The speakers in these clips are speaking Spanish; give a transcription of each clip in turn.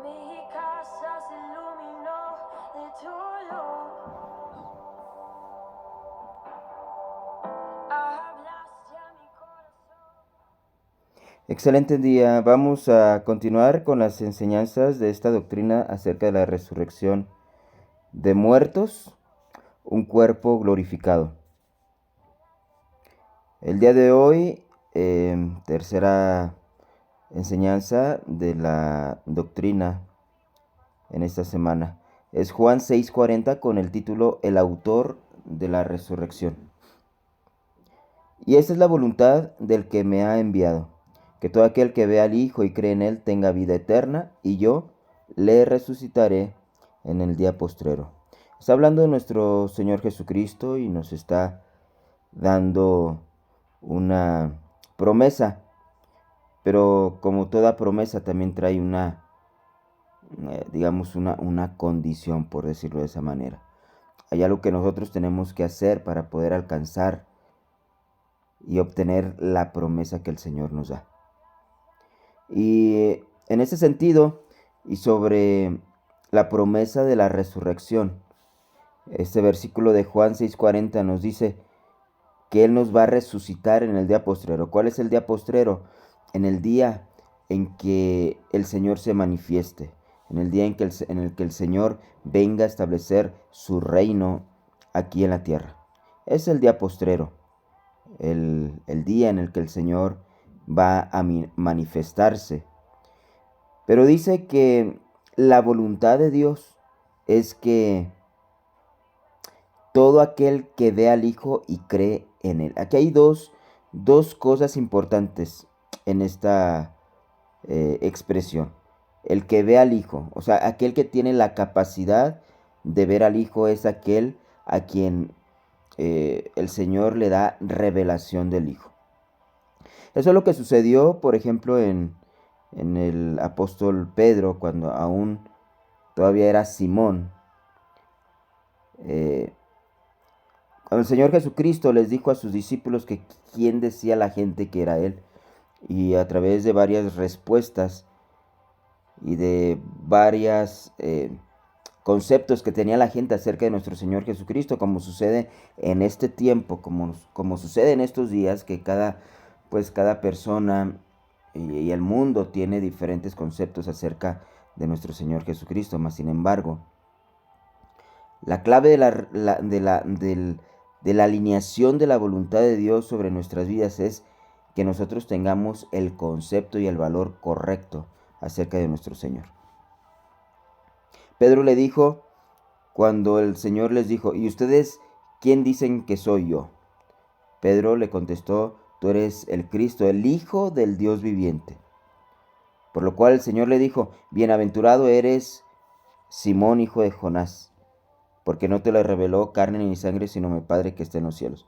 mi casa se iluminó de tu luz. Hablaste a mi corazón. Excelente día. Vamos a continuar con las enseñanzas de esta doctrina acerca de la resurrección de muertos, un cuerpo glorificado. El día de hoy, tercera enseñanza de la doctrina en esta semana, es Juan 6:40 con el título El autor de la resurrección. Y esta es la voluntad del que me ha enviado, que todo aquel que vea al Hijo y cree en él tenga vida eterna, y yo le resucitaré en el día postrero. Está hablando de nuestro Señor Jesucristo y nos está dando una promesa, pero como toda promesa también trae una condición, por decirlo de esa manera. Hay algo que nosotros tenemos que hacer para poder alcanzar y obtener la promesa que el Señor nos da. Y en ese sentido, y sobre la promesa de la resurrección, este versículo de Juan 6:40 nos dice que Él nos va a resucitar en el día postrero. ¿Cuál es el día postrero? En el día en que el Señor se manifieste, en el día en el que el Señor venga a establecer su reino aquí en la tierra. Es el día postrero, el día en el que el Señor va a manifestarse. Pero dice que la voluntad de Dios es que todo aquel que ve al Hijo y cree en él. Aquí hay dos cosas importantes en esta expresión. El que ve al Hijo, o sea, aquel que tiene la capacidad de ver al Hijo es aquel a quien el Señor le da revelación del Hijo. Eso es lo que sucedió, por ejemplo, en el apóstol Pedro, cuando aún todavía era Simón. Eh, Cuando el Señor Jesucristo les dijo a sus discípulos que quién decía la gente que era Él, y a través de varias respuestas y de varios conceptos que tenía la gente acerca de nuestro Señor Jesucristo, como sucede en este tiempo, como sucede en estos días, que cada persona y el mundo tiene diferentes conceptos acerca de nuestro Señor Jesucristo, mas sin embargo, la clave de la alineación de la voluntad de Dios sobre nuestras vidas es que nosotros tengamos el concepto y el valor correcto acerca de nuestro Señor. Pedro le dijo, cuando el Señor les dijo, ¿y ustedes quién dicen que soy yo? Pedro le contestó, tú eres el Cristo, el Hijo del Dios viviente. Por lo cual el Señor le dijo, bienaventurado eres Simón, hijo de Jonás, porque no te lo reveló carne ni sangre, sino mi Padre que está en los cielos.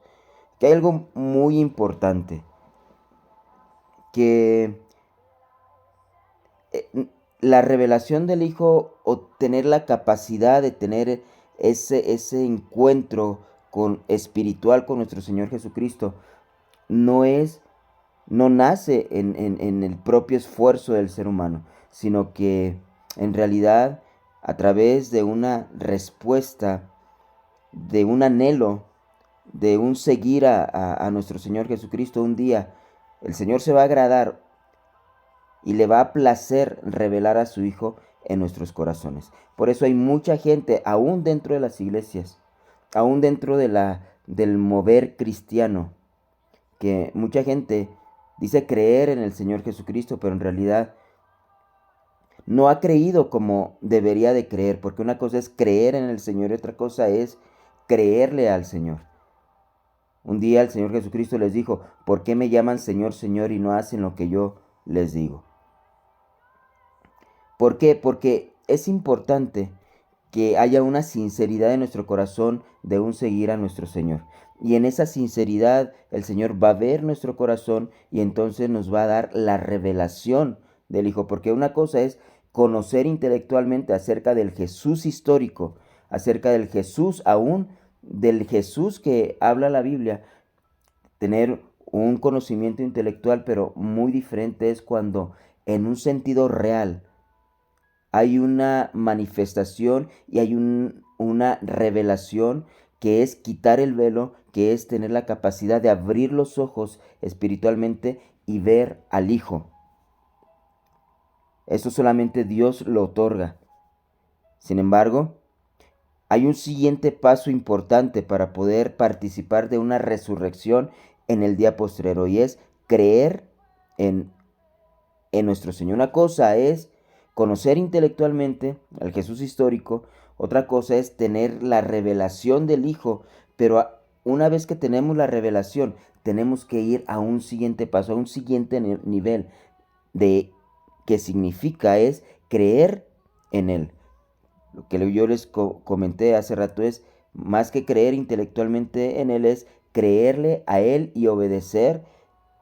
Que hay algo muy importante, que la revelación del Hijo, o tener la capacidad de tener ese encuentro espiritual con nuestro Señor Jesucristo, no nace en el propio esfuerzo del ser humano, sino que en realidad a través de una respuesta, de un anhelo, de un seguir a nuestro Señor Jesucristo. Un día el Señor se va a agradar y le va a placer revelar a su Hijo en nuestros corazones. Por eso hay mucha gente, aún dentro de las iglesias, aún dentro del mover cristiano, que mucha gente dice creer en el Señor Jesucristo, pero en realidad no ha creído como debería de creer, porque una cosa es creer en el Señor y otra cosa es creerle al Señor. Un día el Señor Jesucristo les dijo, ¿por qué me llaman Señor, Señor y no hacen lo que yo les digo? ¿Por qué? Porque es importante que haya una sinceridad en nuestro corazón de un seguir a nuestro Señor. Y en esa sinceridad el Señor va a ver nuestro corazón y entonces nos va a dar la revelación del Hijo. Porque una cosa es conocer intelectualmente acerca del Jesús histórico, acerca del Jesús aún, del Jesús que habla la Biblia, tener un conocimiento intelectual, pero muy diferente es cuando en un sentido real hay una manifestación y hay una revelación que es quitar el velo, que es tener la capacidad de abrir los ojos espiritualmente y ver al Hijo. Eso solamente Dios lo otorga. Sin embargo, hay un siguiente paso importante para poder participar de una resurrección en el día postrero, y es creer en, en nuestro Señor. Una cosa es conocer intelectualmente al Jesús histórico, otra cosa es tener la revelación del Hijo, pero una vez que tenemos la revelación, tenemos que ir a un siguiente paso, a un siguiente nivel de que significa es creer en Él. Lo que yo les comenté hace rato es, más que creer intelectualmente en Él, es creerle a Él y obedecer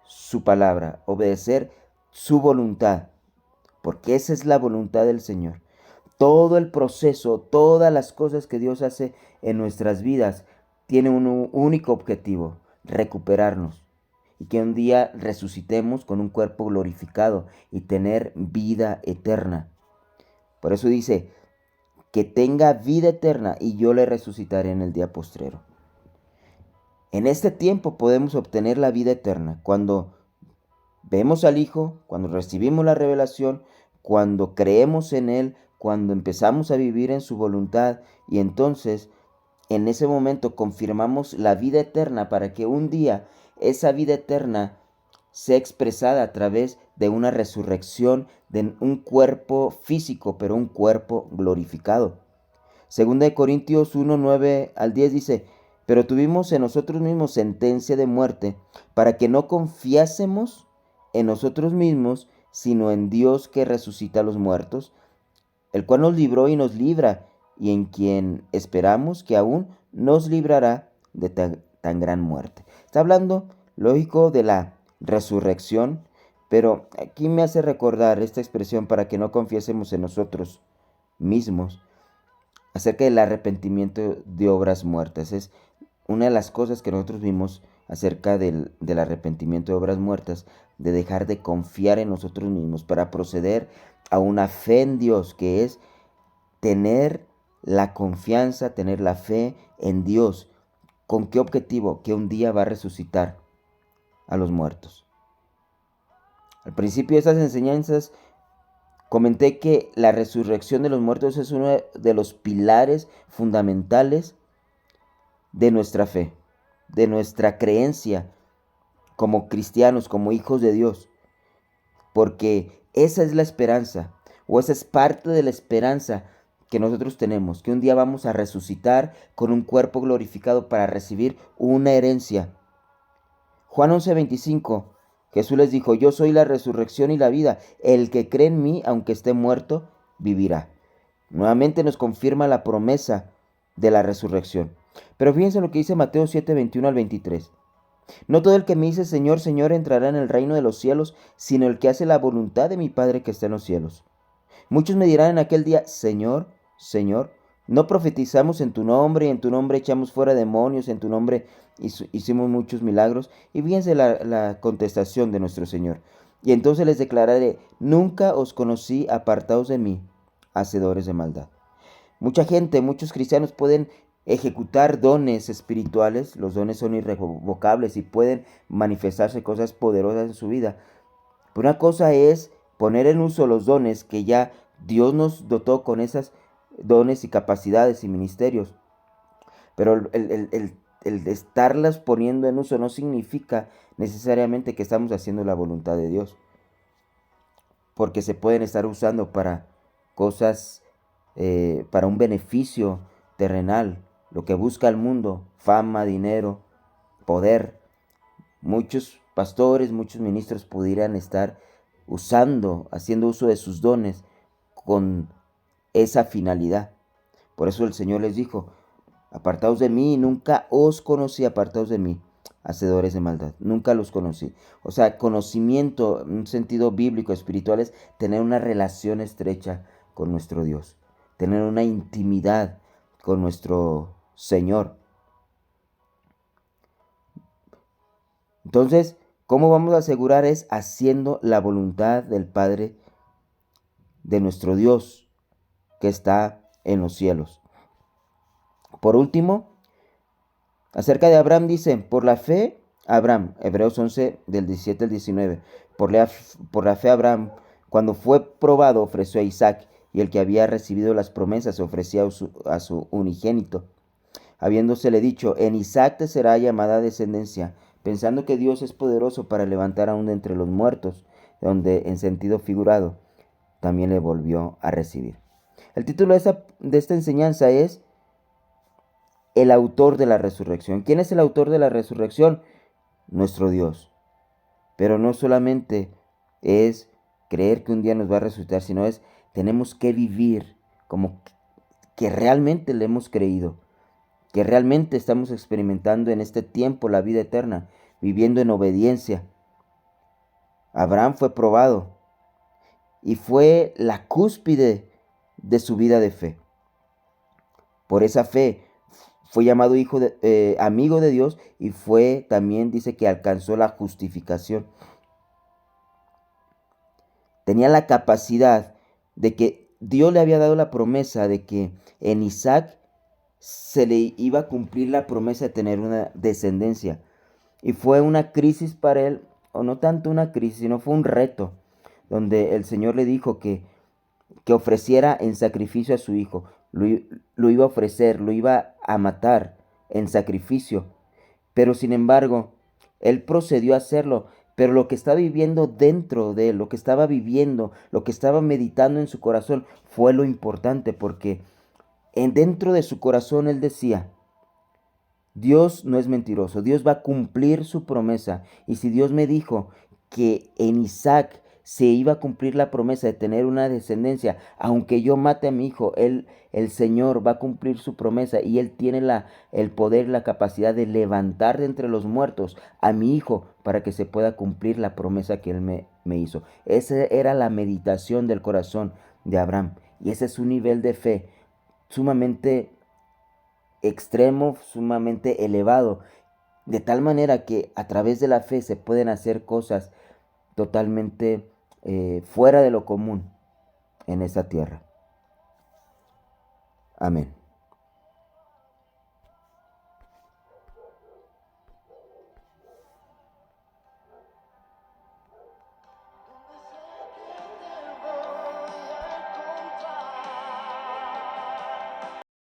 su palabra, obedecer su voluntad, porque esa es la voluntad del Señor. Todo el proceso, todas las cosas que Dios hace en nuestras vidas, tiene un único objetivo: recuperarnos. Y que un día resucitemos con un cuerpo glorificado y tener vida eterna. Por eso dice, que tenga vida eterna y yo le resucitaré en el día postrero. En este tiempo podemos obtener la vida eterna cuando vemos al Hijo, cuando recibimos la revelación, cuando creemos en Él, cuando empezamos a vivir en su voluntad, y entonces en ese momento confirmamos la vida eterna para que un día esa vida eterna sea expresada a través de una resurrección de un cuerpo físico, pero un cuerpo glorificado. Segunda de Corintios 1, 9 al 10 dice, pero tuvimos en nosotros mismos sentencia de muerte, para que no confiásemos en nosotros mismos, sino en Dios que resucita a los muertos, el cual nos libró y nos libra, y en quien esperamos que aún nos librará de tan gran muerte. Está hablando, lógico, de la resurrección, pero aquí me hace recordar esta expresión, para que no confiésemos en nosotros mismos, acerca del arrepentimiento de obras muertas. Es una de las cosas que nosotros vimos acerca del arrepentimiento de obras muertas, de dejar de confiar en nosotros mismos para proceder a una fe en Dios, que es tener la confianza, tener la fe en Dios. ¿Con qué objetivo? Que un día va a resucitar a los muertos. Al principio de estas enseñanzas comenté que la resurrección de los muertos es uno de los pilares fundamentales de nuestra fe, de nuestra creencia como cristianos, como hijos de Dios, porque esa es la esperanza, o esa es parte de la esperanza que nosotros tenemos, que un día vamos a resucitar con un cuerpo glorificado para recibir una herencia. Juan 11:25, Jesús les dijo, yo soy la resurrección y la vida, el que cree en mí, aunque esté muerto, vivirá. Nuevamente nos confirma la promesa de la resurrección. Pero fíjense lo que dice Mateo 7:21 al 23. No todo el que me dice Señor, Señor entrará en el reino de los cielos, sino el que hace la voluntad de mi Padre que está en los cielos. Muchos me dirán en aquel día, Señor, Señor, no profetizamos en tu nombre, y en tu nombre echamos fuera demonios, en tu nombre hicimos muchos milagros. Y fíjense la contestación de nuestro Señor. Y entonces les declararé, nunca os conocí, apartaos de mí, hacedores de maldad. Mucha gente, muchos cristianos pueden ejecutar dones espirituales, los dones son irrevocables y pueden manifestarse cosas poderosas en su vida. Pero una cosa es poner en uso los dones que ya Dios nos dotó con esas dones y capacidades y ministerios. Pero el estarlas poniendo en uso no significa necesariamente que estamos haciendo la voluntad de Dios. Porque se pueden estar usando para cosas, para un beneficio terrenal, lo que busca el mundo, fama, dinero, poder. Muchos pastores, muchos ministros pudieran estar haciendo uso de sus dones con esa finalidad. Por eso el Señor les dijo, apartaos de mí, nunca os conocí, apartaos de mí, hacedores de maldad, nunca los conocí. O sea, conocimiento en un sentido bíblico, espiritual, es tener una relación estrecha con nuestro Dios, tener una intimidad con nuestro Señor. Entonces, ¿cómo vamos a asegurar? Es haciendo la voluntad del Padre, de nuestro Dios, que está en los cielos. Por último, acerca de Abraham dice, por la fe, Abraham, Hebreos 11 del 17 al 19, por la fe Abraham, cuando fue probado, ofreció a Isaac, y el que había recibido las promesas ofrecía a su unigénito, habiéndosele dicho, en Isaac te será llamada descendencia, pensando que Dios es poderoso para levantar aún de entre los muertos, donde en sentido figurado también le volvió a recibir. El título de esta enseñanza es el autor de la resurrección. ¿Quién es el autor de la resurrección? Nuestro Dios. Pero no solamente es creer que un día nos va a resucitar, sino tenemos que vivir como que realmente le hemos creído, que realmente estamos experimentando en este tiempo la vida eterna, viviendo en obediencia. Abraham fue probado y fue la cúspide de su vida de fe. Por esa fe fue llamado amigo de Dios, y también dice que alcanzó la justificación. Tenía la capacidad de que Dios le había dado la promesa de que en Isaac se le iba a cumplir la promesa de tener una descendencia. Y fue una crisis para él, o no tanto una crisis, sino fue un reto, donde el Señor le dijo que ofreciera en sacrificio a su hijo. Lo iba a ofrecer, lo iba a matar en sacrificio. Pero sin embargo, él procedió a hacerlo. Pero lo que estaba viviendo dentro de él, lo que estaba viviendo, lo que estaba meditando en su corazón, fue lo importante, porque dentro de su corazón él decía, Dios no es mentiroso, Dios va a cumplir su promesa. Y si Dios me dijo que en Isaac se iba a cumplir la promesa de tener una descendencia, aunque yo mate a mi hijo, el Señor va a cumplir su promesa, y Él tiene el poder, la capacidad de levantar de entre los muertos a mi hijo para que se pueda cumplir la promesa que Él me hizo. Esa era la meditación del corazón de Abraham, y ese es un nivel de fe sumamente extremo, sumamente elevado, de tal manera que a través de la fe se pueden hacer cosas totalmente fuera de lo común en esta tierra. Amén.